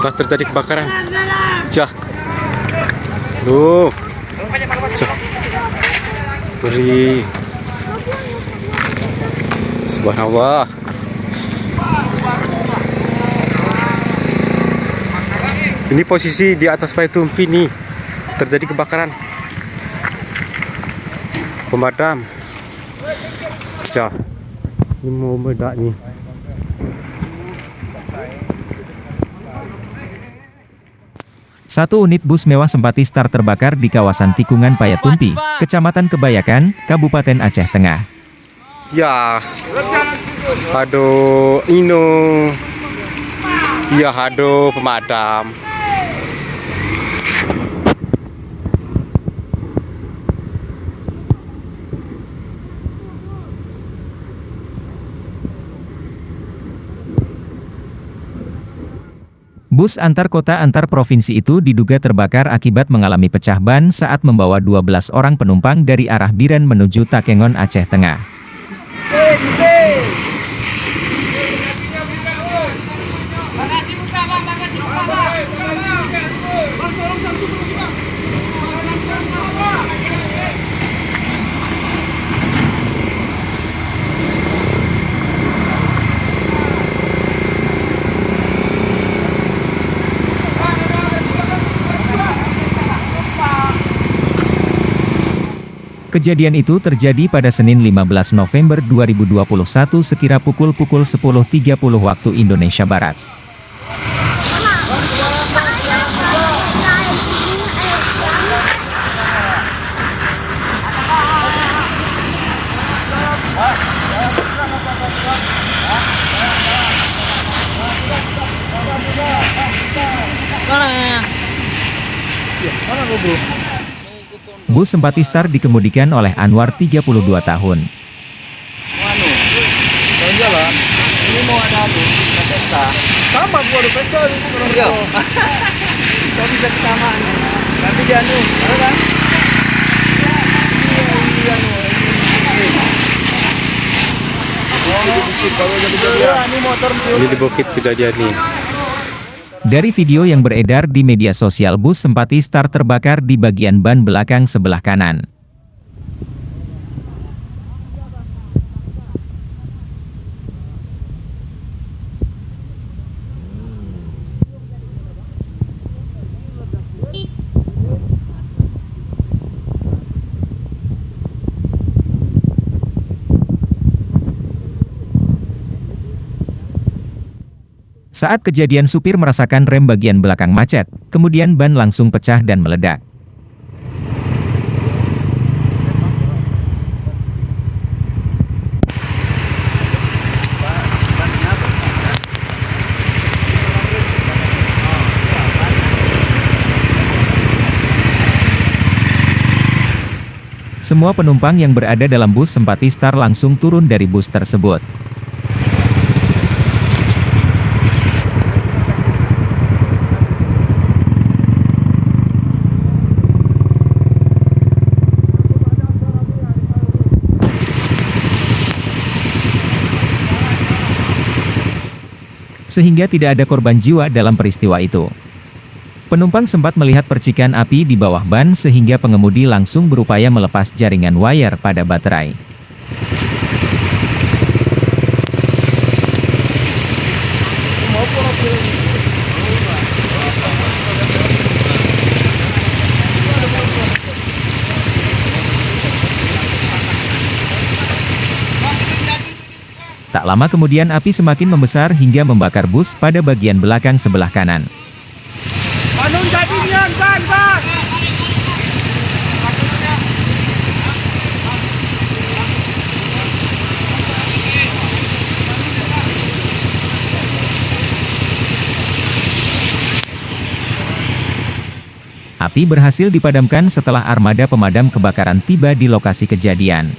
Telah terjadi kebakaran. Jah. Duh. Jah. Beri. Subhanallah. Ini posisi di atas Paitumpi nih. Terjadi kebakaran. Pemadam. Jah. Ini mau meledak nih. Satu unit bus mewah Sempati Star terbakar di kawasan tikungan Payatumpi, Kecamatan Kebayakan, Kabupaten Aceh Tengah. Ya. Aduh, Ino. Ya, aduh, pemadam. Bus antar kota antar provinsi itu diduga terbakar akibat mengalami pecah ban saat membawa 12 orang penumpang dari arah Biren menuju Takengon, Aceh Tengah. Kejadian itu terjadi pada Senin 15 November 2021 sekira pukul 10.30 waktu Indonesia Barat. Bus Sempati Star dikemudikan oleh Anwar 32 tahun. Jalan, ini mau ada pesta. Sama gua ada pesta di Iya. Kau bisa ke taman. Nanti dia ada kan? Ini di Bukit kejadian nih. Dari video yang beredar di media sosial, bus Sempati Star terbakar di bagian ban belakang sebelah kanan. Saat kejadian, supir merasakan rem bagian belakang macet, kemudian ban langsung pecah dan meledak. Semua penumpang yang berada dalam bus Sempati Star langsung turun dari bus tersebut. Sehingga tidak ada korban jiwa dalam peristiwa itu. Penumpang sempat melihat percikan api di bawah ban sehingga pengemudi langsung berupaya melepas jaringan wire pada baterai. Tak lama kemudian api semakin membesar hingga membakar bus pada bagian belakang sebelah kanan. Api berhasil dipadamkan setelah armada pemadam kebakaran tiba di lokasi kejadian.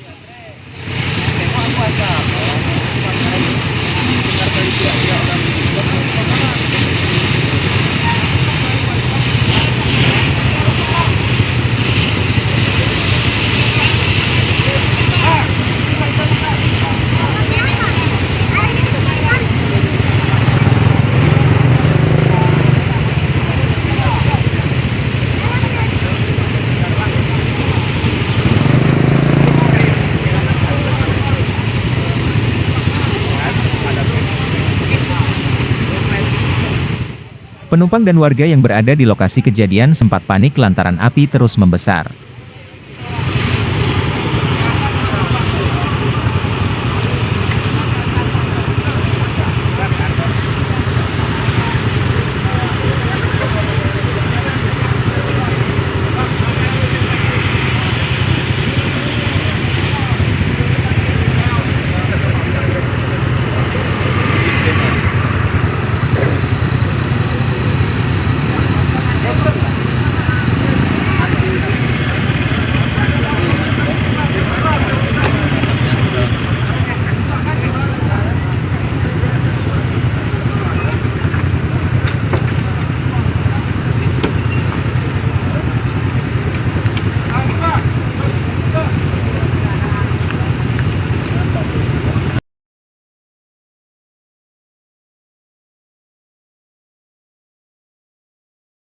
Penumpang dan warga yang berada di lokasi kejadian sempat panik lantaran api terus membesar.